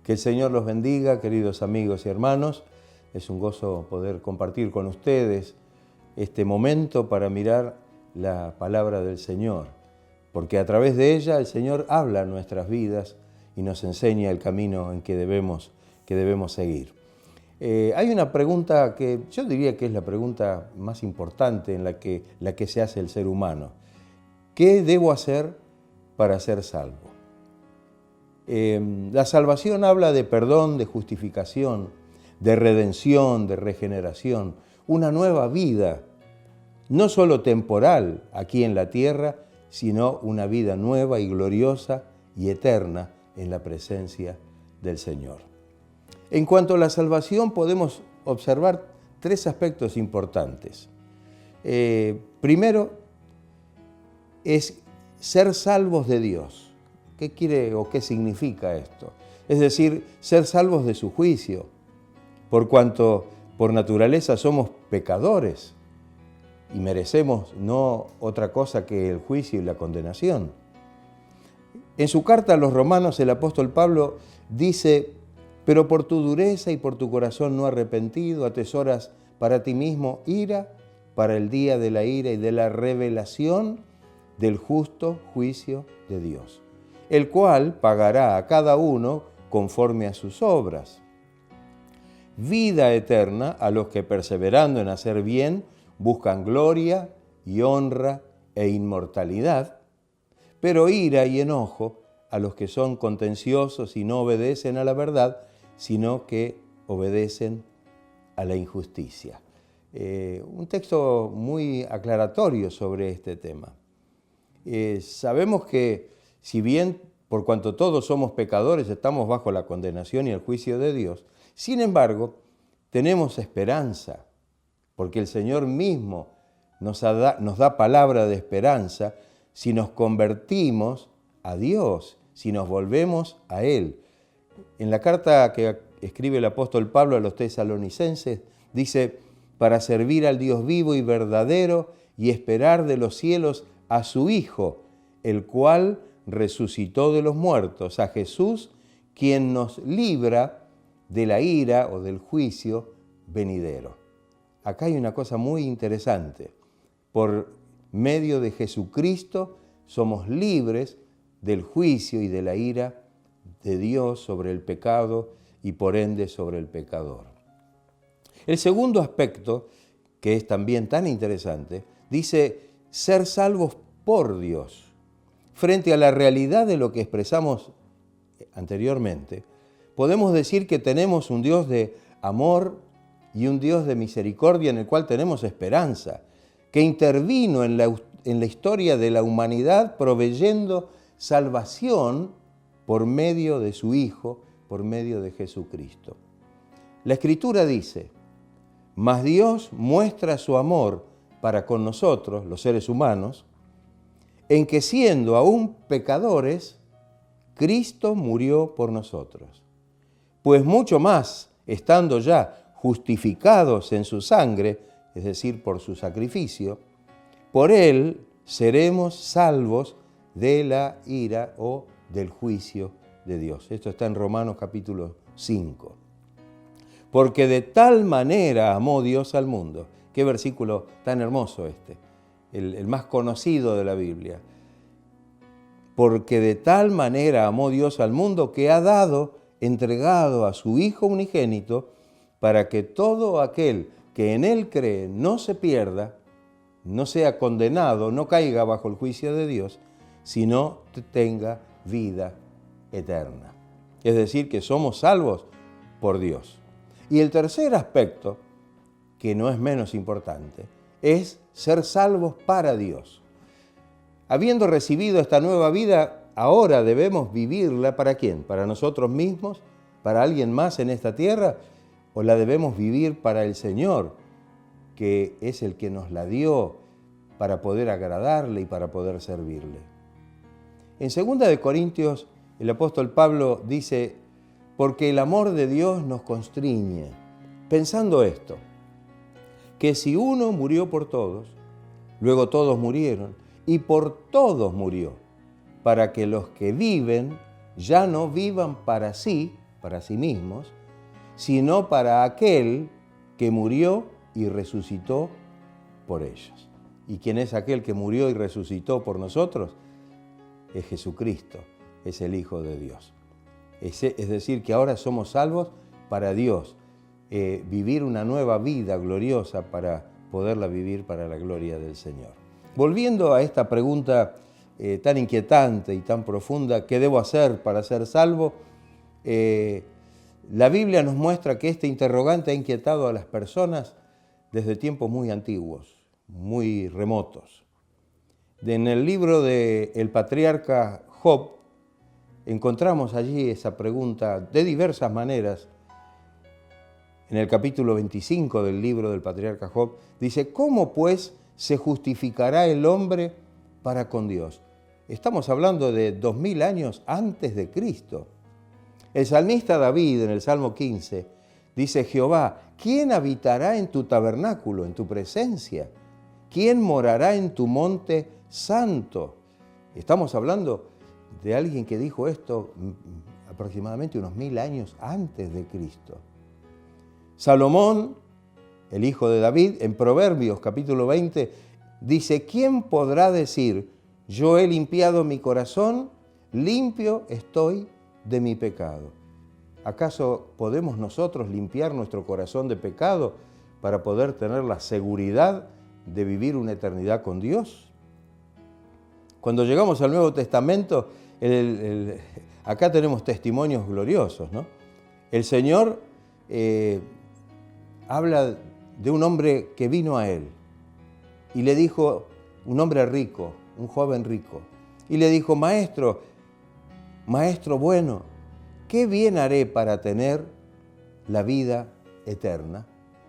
Que el Señor los bendiga, queridos amigos y hermanos. Es un gozo poder compartir con ustedes este momento para mirar la palabra del Señor, porque a través de ella el Señor habla en nuestras vidas y nos enseña el camino en que debemos seguir. Hay una pregunta que yo diría que es la pregunta más importante en la que se hace el ser humano. ¿Qué debo hacer para ser salvo? La salvación habla de perdón, de justificación, de redención, de regeneración, una nueva vida, no solo temporal aquí en la tierra, sino una vida nueva y gloriosa y eterna en la presencia del Señor. En cuanto a la salvación, podemos observar tres aspectos importantes. Primero, es ser salvos de Dios. ¿Qué quiere o qué significa esto? Es decir, ser salvos de su juicio, por cuanto por naturaleza somos pecadores y merecemos no otra cosa que el juicio y la condenación. En su carta a los Romanos, el apóstol Pablo dice: pero por tu dureza y por tu corazón no arrepentido, atesoras para ti mismo ira para el día de la ira y de la revelación del justo juicio de Dios, el cual pagará a cada uno conforme a sus obras. Vida eterna a los que perseverando en hacer bien buscan gloria y honra e inmortalidad, pero ira y enojo a los que son contenciosos y no obedecen a la verdad, sino que obedecen a la injusticia. Un texto muy aclaratorio sobre este tema. Sabemos que si bien, por cuanto todos somos pecadores, estamos bajo la condenación y el juicio de Dios, sin embargo, tenemos esperanza, porque el Señor mismo nos da palabra de esperanza si nos convertimos a Dios, si nos volvemos a Él. En la carta que escribe el apóstol Pablo a los tesalonicenses, dice: para servir al Dios vivo y verdadero y esperar de los cielos a su Hijo, el cual resucitó de los muertos, a Jesús, quien nos libra de la ira o del juicio venidero. Acá hay una cosa muy interesante. Por medio de Jesucristo somos libres del juicio y de la ira de Dios sobre el pecado y por ende sobre el pecador. El segundo aspecto, que es también tan interesante, dice ser salvos por Dios. Frente a la realidad de lo que expresamos anteriormente, podemos decir que tenemos un Dios de amor y un Dios de misericordia en el cual tenemos esperanza, que intervino en la historia de la humanidad proveyendo salvación por medio de su Hijo, por medio de Jesucristo. La Escritura dice: mas Dios muestra su amor para con nosotros, los seres humanos, en que siendo aún pecadores, Cristo murió por nosotros. Pues mucho más, estando ya justificados en su sangre, es decir, por su sacrificio, por Él seremos salvos de la ira o del juicio de Dios. Esto está en Romanos capítulo 5. Porque de tal manera amó Dios al mundo. Qué versículo tan hermoso este. El más conocido de la Biblia. Porque de tal manera amó Dios al mundo que ha entregado a su Hijo unigénito, para que todo aquel que en Él cree no se pierda, no sea condenado, no caiga bajo el juicio de Dios, sino tenga vida eterna. Es decir, que somos salvos por Dios. Y el tercer aspecto, que no es menos importante, es ser salvos para Dios. Habiendo recibido esta nueva vida, ahora debemos vivirla ¿para quién? ¿Para nosotros mismos? ¿Para alguien más en esta tierra? ¿O la debemos vivir para el Señor, que es el que nos la dio para poder agradarle y para poder servirle? En 2 Corintios, el apóstol Pablo dice: porque el amor de Dios nos constriñe, pensando esto, que si uno murió por todos, luego todos murieron, y por todos murió, para que los que viven ya no vivan para sí, para sí mismos, sino para aquel que murió y resucitó por ellos. ¿Y quién es aquel que murió y resucitó por nosotros? Es Jesucristo, es el Hijo de Dios. Es decir, que ahora somos salvos para Dios, vivir una nueva vida gloriosa para poderla vivir para la gloria del Señor. Volviendo a esta pregunta tan inquietante y tan profunda, ¿qué debo hacer para ser salvo? La Biblia nos muestra que este interrogante ha inquietado a las personas desde tiempos muy antiguos, muy remotos. En el libro del patriarca Job encontramos allí esa pregunta de diversas maneras. En el capítulo 25 del libro del patriarca Job dice, ¿cómo pues se justificará el hombre para con Dios? Estamos hablando de 2000 años antes de Cristo. El salmista David en el Salmo 15 dice, Jehová, ¿quién habitará en tu tabernáculo, en tu presencia? ¿Quién morará en tu monte santo? Estamos hablando de alguien que dijo esto aproximadamente unos 1000 años antes de Cristo. Salomón, el hijo de David, en Proverbios capítulo 20, dice, ¿quién podrá decir, yo he limpiado mi corazón, limpio estoy de mi pecado? ¿Acaso podemos nosotros limpiar nuestro corazón de pecado para poder tener la seguridad de vivir una eternidad con Dios? Cuando llegamos al Nuevo Testamento, acá tenemos testimonios gloriosos, ¿no? El Señor habla de un hombre que vino a Él y le dijo, un hombre rico, un joven rico, y le dijo, maestro bueno, ¿qué bien haré para tener la vida eterna?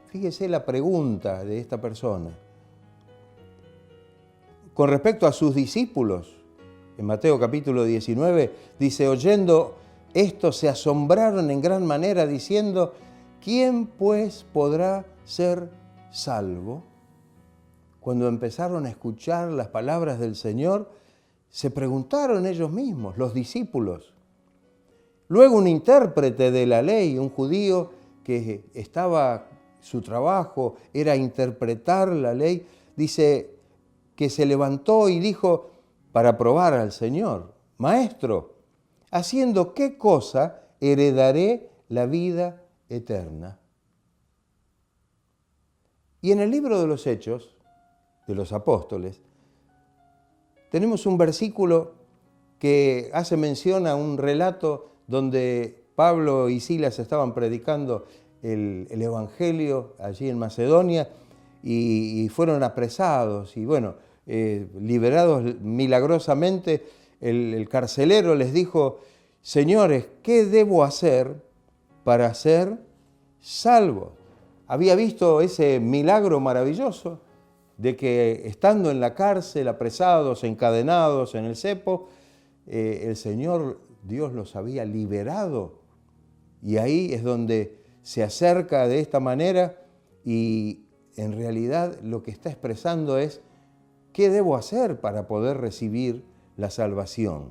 Fíjese la pregunta de esta persona. Con respecto a sus discípulos, en Mateo capítulo 19, dice, oyendo esto se asombraron en gran manera, diciendo, ¿quién pues podrá ser salvo? Cuando empezaron a escuchar las palabras del Señor, se preguntaron ellos mismos, los discípulos. Luego un intérprete de la ley, un judío que su trabajo era interpretar la ley, dice que se levantó y dijo para probar al Señor, Maestro, ¿haciendo qué cosa heredaré la vida eterna? Y en el libro de los Hechos, de los Apóstoles, tenemos un versículo que hace mención a un relato donde Pablo y Silas estaban predicando el Evangelio allí en Macedonia y fueron apresados y liberados milagrosamente. El carcelero les dijo, señores, ¿qué debo hacer para ser salvo? Había visto ese milagro maravilloso de que estando en la cárcel, apresados, encadenados en el cepo, el Señor Dios los había liberado. Y ahí es donde se acerca de esta manera y en realidad lo que está expresando es ¿qué debo hacer para poder recibir la salvación?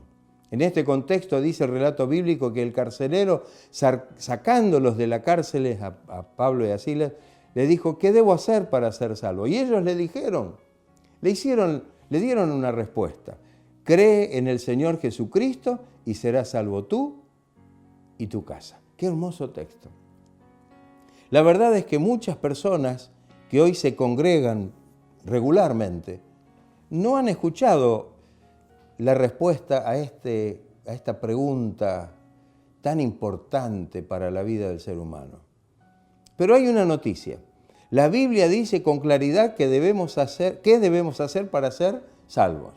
En este contexto dice el relato bíblico que el carcelero, sacándolos de la cárcel a Pablo y a Silas, le dijo, ¿qué debo hacer para ser salvo? Y ellos le dijeron, le dieron una respuesta. Cree en el Señor Jesucristo y serás salvo tú y tu casa. Qué hermoso texto. La verdad es que muchas personas que hoy se congregan regularmente no han escuchado la respuesta a esta pregunta tan importante para la vida del ser humano. Pero hay una noticia. La Biblia dice con claridad qué debemos hacer para ser salvos.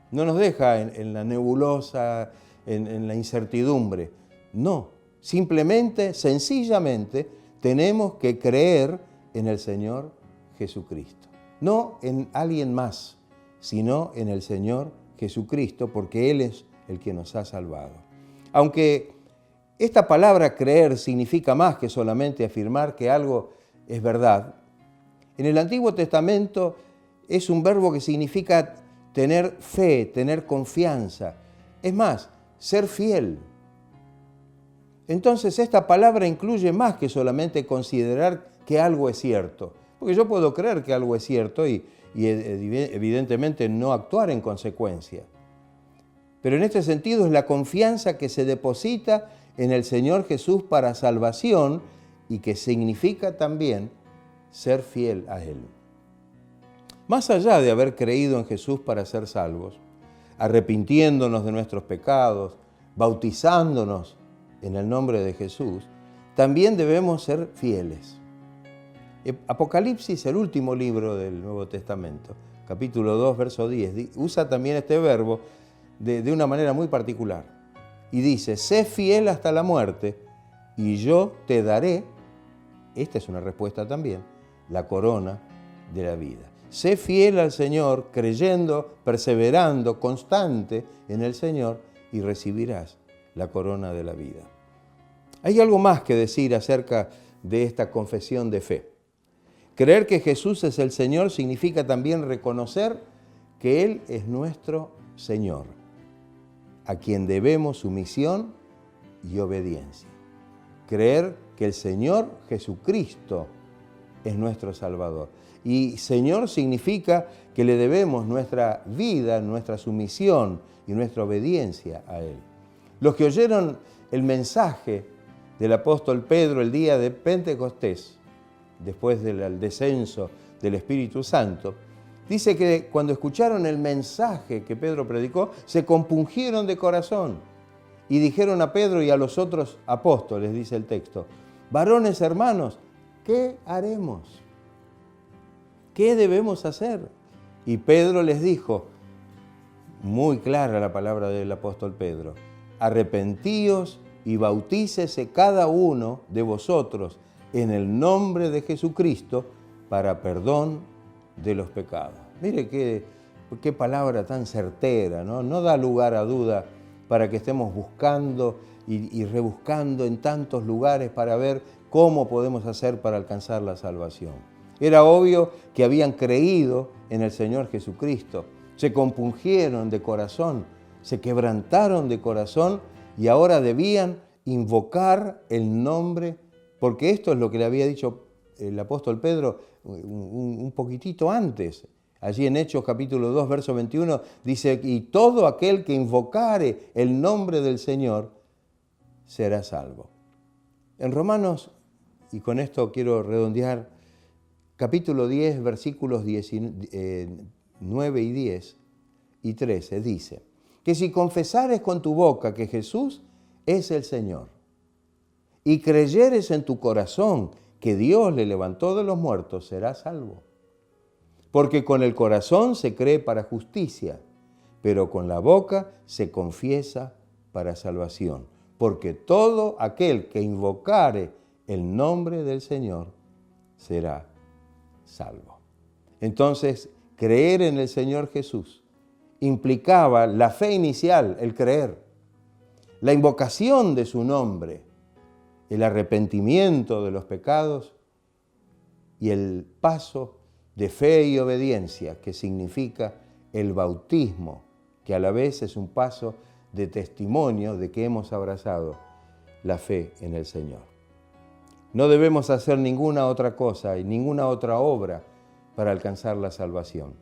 No nos deja en la nebulosa, en la incertidumbre. No, simplemente, sencillamente, tenemos que creer en el Señor Jesucristo. No en alguien más, sino en el Señor Jesucristo, porque Él es el que nos ha salvado. Aunque esta palabra creer significa más que solamente afirmar que algo es verdad, en el Antiguo Testamento es un verbo que significa tener fe, tener confianza. Es más, ser fiel. Entonces esta palabra incluye más que solamente considerar que algo es cierto. Porque yo puedo creer que algo es cierto y evidentemente no actuar en consecuencia. Pero en este sentido es la confianza que se deposita en el Señor Jesús para salvación y que significa también ser fiel a Él. Más allá de haber creído en Jesús para ser salvos, arrepintiéndonos de nuestros pecados, bautizándonos en el nombre de Jesús, también debemos ser fieles. Apocalipsis, el último libro del Nuevo Testamento, capítulo 2, verso 10, usa también este verbo de una manera muy particular. Y dice, sé fiel hasta la muerte y yo te daré, esta es una respuesta también, la corona de la vida. Sé fiel al Señor, creyendo, perseverando, constante en el Señor y recibirás la corona de la vida. Hay algo más que decir acerca de esta confesión de fe. Creer que Jesús es el Señor significa también reconocer que Él es nuestro Señor, a quien debemos sumisión y obediencia. Creer que el Señor Jesucristo es nuestro Salvador. Y Señor significa que le debemos nuestra vida, nuestra sumisión y nuestra obediencia a Él. Los que oyeron el mensaje del apóstol Pedro el día de Pentecostés, después del descenso del Espíritu Santo, dice que cuando escucharon el mensaje que Pedro predicó, se compungieron de corazón y dijeron a Pedro y a los otros apóstoles, dice el texto, varones hermanos, ¿qué haremos? ¿Qué debemos hacer? Y Pedro les dijo, muy clara la palabra del apóstol Pedro, arrepentíos y bautícese cada uno de vosotros en el nombre de Jesucristo para perdón de los pecados. Mire qué palabra tan certera, ¿no? No da lugar a duda para que estemos buscando y rebuscando en tantos lugares para ver cómo podemos hacer para alcanzar la salvación. Era obvio que habían creído en el Señor Jesucristo, se compungieron de corazón, se quebrantaron de corazón y ahora debían invocar el nombre, porque esto es lo que le había dicho el apóstol Pedro un poquitito antes. Allí en Hechos capítulo 2, verso 21, dice, y todo aquel que invocare el nombre del Señor será salvo. En Romanos, y con esto quiero redondear, capítulo 10, versículos 9 y 10 y 13, dice, que si confesares con tu boca que Jesús es el Señor, y creyeres en tu corazón que Dios le levantó de los muertos, serás salvo. Porque con el corazón se cree para justicia, pero con la boca se confiesa para salvación. Porque todo aquel que invocare el nombre del Señor será salvo. Entonces, creer en el Señor Jesús implicaba la fe inicial, el creer, la invocación de su nombre, el arrepentimiento de los pecados y el paso de fe y obediencia, que significa el bautismo, que a la vez es un paso de testimonio de que hemos abrazado la fe en el Señor. No debemos hacer ninguna otra cosa y ninguna otra obra para alcanzar la salvación,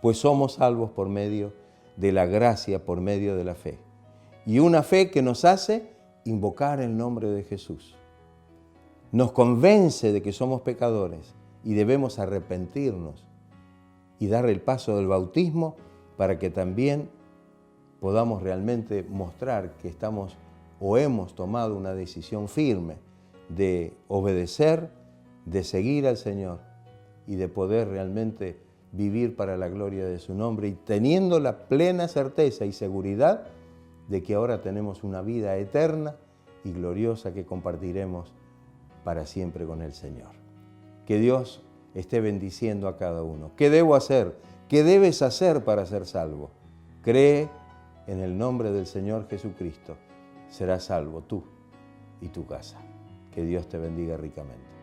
pues somos salvos por medio de la gracia, por medio de la fe. Y una fe que nos hace invocar el nombre de Jesús. Nos convence de que somos pecadores y debemos arrepentirnos y dar el paso del bautismo para que también podamos realmente mostrar que estamos o hemos tomado una decisión firme de obedecer, de seguir al Señor y de poder realmente vivir para la gloria de su nombre y teniendo la plena certeza y seguridad de que ahora tenemos una vida eterna y gloriosa que compartiremos para siempre con el Señor. Que Dios esté bendiciendo a cada uno. ¿Qué debo hacer? ¿Qué debes hacer para ser salvo? Cree en el nombre del Señor Jesucristo. Serás salvo tú y tu casa. Que Dios te bendiga ricamente.